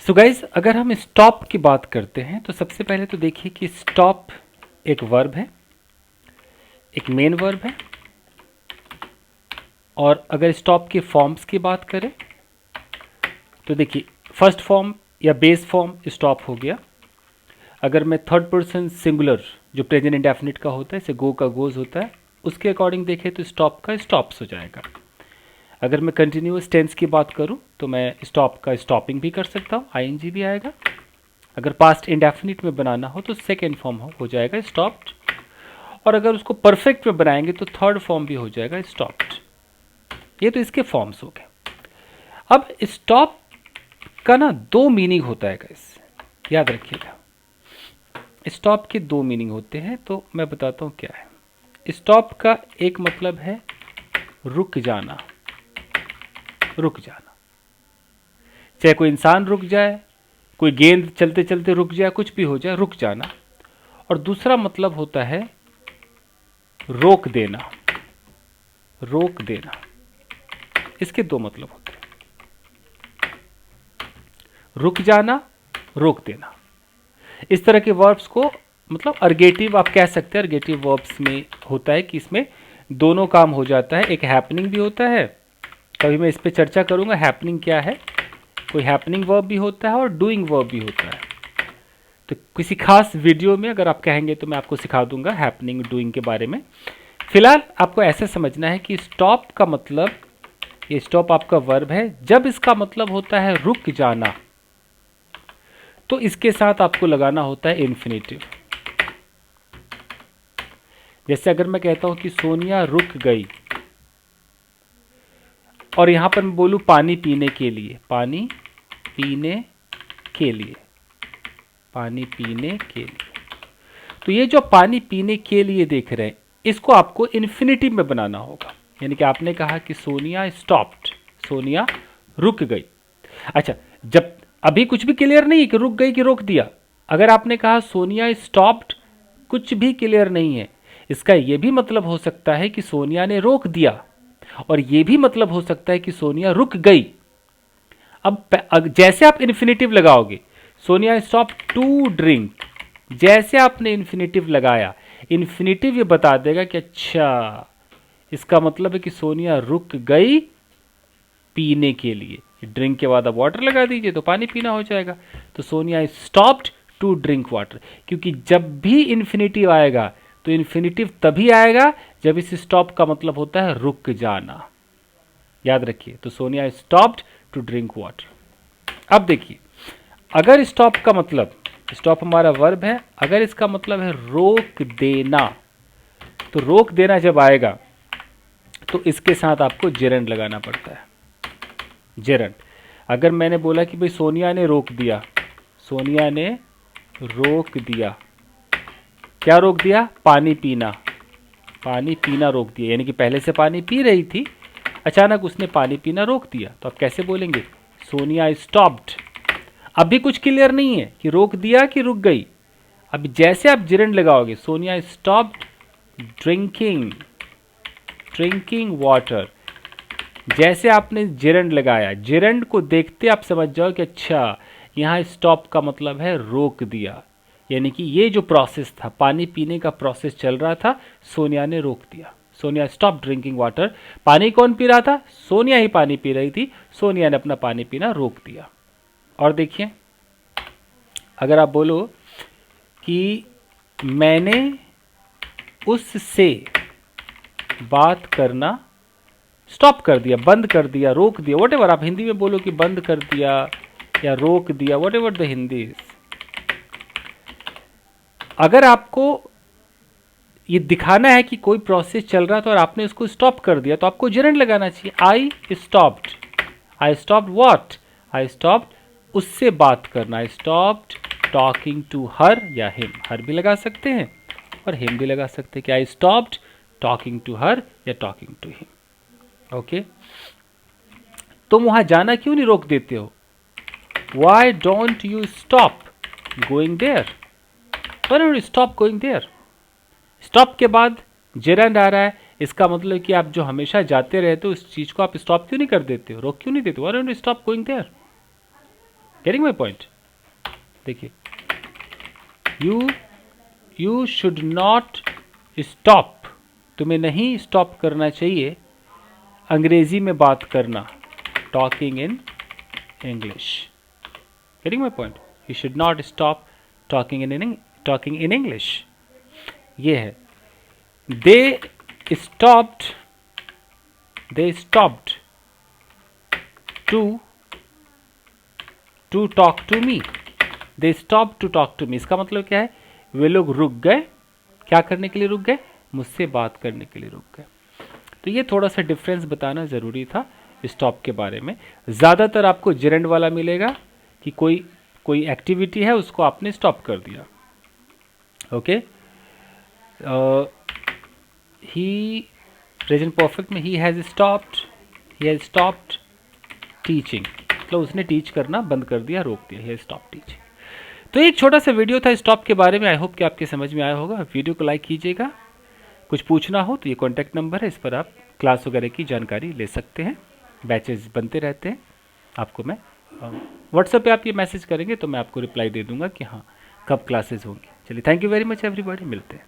So guys, अगर हम stop की बात करते हैं तो सबसे पहले तो देखिए कि स्टॉप एक वर्ब है, एक मेन वर्ब है। और अगर स्टॉप के फॉर्म्स की बात करें तो देखिए, फर्स्ट फॉर्म या बेस फॉर्म स्टॉप हो गया। अगर मैं थर्ड पर्सन सिंगुलर जो प्रेजेंट इंडेफिनिट का होता है, जैसे गो का गोज होता है, उसके अकॉर्डिंग देखें तो स्टॉप का स्टॉप्स हो जाएगा। अगर मैं कंटिन्यूअस टेंस की बात करूं तो मैं स्टॉप का स्टॉपिंग भी कर सकता हूं, आईएनजी भी आएगा। अगर पास्ट इंडेफिनिट में बनाना हो तो सेकेंड फॉर्म हो जाएगा स्टॉप्ड। और अगर उसको परफेक्ट में बनाएंगे तो थर्ड फॉर्म भी हो जाएगा स्टॉप्ड। ये तो इसके फॉर्म्स हो गए। अब स्टॉप का ना दो मीनिंग होता है गाइस, याद रखिएगा। स्टॉप के दो मीनिंग होते हैं, तो मैं बताता हूँ क्या है। स्टॉप का एक मतलब है रुक जाना, रुक जाना। चाहे कोई इंसान रुक जाए, कोई गेंद चलते चलते रुक जाए, कुछ भी हो जाए, रुक जाना। और दूसरा मतलब होता है रोक देना, रोक देना। इसके दो मतलब होते हैं, रुक जाना, रोक देना। इस तरह के वर्ब्स को मतलब अर्गेटिव आप कह सकते हैं। अर्गेटिव वर्ब्स में होता है कि इसमें दोनों काम हो जाता है, एक हैपनिंग भी होता है। कभी मैं इस पर चर्चा करूंगा हैपनिंग क्या है। कोई हैपनिंग वर्ब भी होता है और डूइंग वर्ब भी होता है। तो किसी खास वीडियो में अगर आप कहेंगे तो मैं आपको सिखा दूंगा हैपनिंग डूइंग के बारे में। फिलहाल आपको ऐसे समझना है कि स्टॉप का मतलब, ये स्टॉप आपका वर्ब है, जब इसका मतलब होता है रुक जाना तो इसके साथ आपको लगाना होता है इन्फिनेटिव। जैसे अगर मैं कहता हूं कि सोनिया रुक गई, और यहां पर मैं बोलूं पानी पीने के लिए, पानी पीने के लिए, पानी पीने के लिए, तो ये जो पानी पीने के लिए देख रहे हैं, इसको आपको इन्फिनेटिव में बनाना होगा। यानी कि आपने कहा कि सोनिया स्टॉप्ड, सोनिया रुक गई। अच्छा, जब अभी कुछ भी क्लियर नहीं है कि रुक गई कि रोक दिया। अगर आपने कहा सोनिया स्टॉप्ड, कुछ भी क्लियर नहीं है। इसका यह भी मतलब हो सकता है कि सोनिया ने रोक दिया, और यह भी मतलब हो सकता है कि सोनिया रुक गई। अब जैसे आप इन्फिनेटिव लगाओगे, सोनिया स्टॉप टू ड्रिंक, जैसे आपने इन्फिनेटिव लगाया, इन्फिनेटिव ये बता देगा कि अच्छा, इसका मतलब है कि सोनिया रुक गई पीने के लिए। ड्रिंक के बाद आप वाटर लगा दीजिए तो पानी पीना हो जाएगा। तो Sonia stopped to drink water, क्योंकि जब भी इन्फिनेटिव आएगा तो इन्फिनेटिव तभी आएगा जब इस स्टॉप का मतलब होता है रुक जाना। याद रखिए, तो Sonia stopped to drink water. अब देखिए, अगर स्टॉप का मतलब, स्टॉप हमारा वर्ब है, अगर इसका मतलब है रोक देना, तो रोक देना जब आएगा तो इसके साथ आपको जेरेंड लगाना पड़ता है, जेरेंड। अगर मैंने बोला कि भाई सोनिया ने रोक दिया, सोनिया ने रोक दिया, क्या रोक दिया? पानी पीना, पानी पीना रोक दिया। यानी कि पहले से पानी पी रही थी, अचानक उसने पानी पीना रोक दिया, तो आप कैसे बोलेंगे? सोनिया स्टॉप्ड। अभी कुछ क्लियर नहीं है कि रोक दिया कि रुक गई। अब जैसे आप जेरेंड लगाओगे, Sonia stopped drinking, drinking water, जैसे आपने जेरेंड लगाया, जेरेंड को देखते आप समझ जाओ कि अच्छा, यहाँ स्टॉप का मतलब है रोक दिया। यानी कि ये जो प्रोसेस था, पानी पीने का प्रोसेस चल रहा था, सोनिया ने रोक दिया। Sonia stop drinking water. पानी कौन पी रहा था? सोनिया ही पानी पी रही थी, सोनिया ने अपना पानी पीना रोक दिया। और देखिए, अगर आप बोलो कि मैंने उससे बात करना स्टॉप कर दिया, बंद कर दिया, रोक दिया, वट एवर आप हिंदी में बोलो कि बंद कर दिया या रोक दिया, what ever the Hindi is. अगर आपको ये दिखाना है कि कोई प्रोसेस चल रहा था और आपने उसको स्टॉप कर दिया, तो आपको जेरेंड लगाना चाहिए। I stopped, I stopped what? I stopped उससे बात करना, I stopped talking to her या हिम, हर भी लगा सकते हैं और हिम भी लगा सकते हैं कि I stopped talking to her या टॉकिंग टू हिम। ओके, तुम वहां जाना क्यों नहीं रोक देते हो? Why don't you stop going there? Why don't you stop going there? Stop के बाद जेरेंड आ रहा है, इसका मतलब कि आप जो हमेशा जाते रहते हो उस चीज को आप स्टॉप क्यों नहीं कर देते हो, रोक क्यों नहीं देते हो? Why don't you stop going there? Getting my point? देखिए, यू शुड नॉट स्टॉप, तुम्हें नहीं स्टॉप करना चाहिए अंग्रेजी में बात करना, talking in English. Getting my point? You should not stop talking in English. ये है, they stopped to talk to me. They stop to talk to me, इसका मतलब क्या है? वे लोग रुक गए, क्या करने के लिए रुक गए? मुझसे बात करने के लिए रुक गए। तो ये थोड़ा सा डिफरेंस बताना ज़रूरी था स्टॉप के बारे में। ज़्यादातर आपको जेरेंड वाला मिलेगा कि कोई एक्टिविटी है उसको आपने स्टॉप कर दिया। ओके, ही प्रेजेंट परफेक्ट में ही हैज़ स्टॉप्ड टीचिंग, मतलब उसने टीच करना बंद कर दिया, रोक दिया, ही हैज़ स्टॉप्ड टीचिंग। तो एक छोटा सा वीडियो था स्टॉप के बारे में। आई होप कि आपके समझ में आया होगा। वीडियो को लाइक कीजिएगा। कुछ पूछना हो तो ये कॉन्टैक्ट नंबर है, इस पर आप क्लास वगैरह की जानकारी ले सकते हैं। बैचेस बनते रहते हैं। आपको मैं व्हाट्सएप पे आप ये मैसेज करेंगे तो मैं आपको रिप्लाई दे दूंगा कि हाँ कब क्लासेस होंगी। चलिए, thank you very much everybody, मिलते हैं।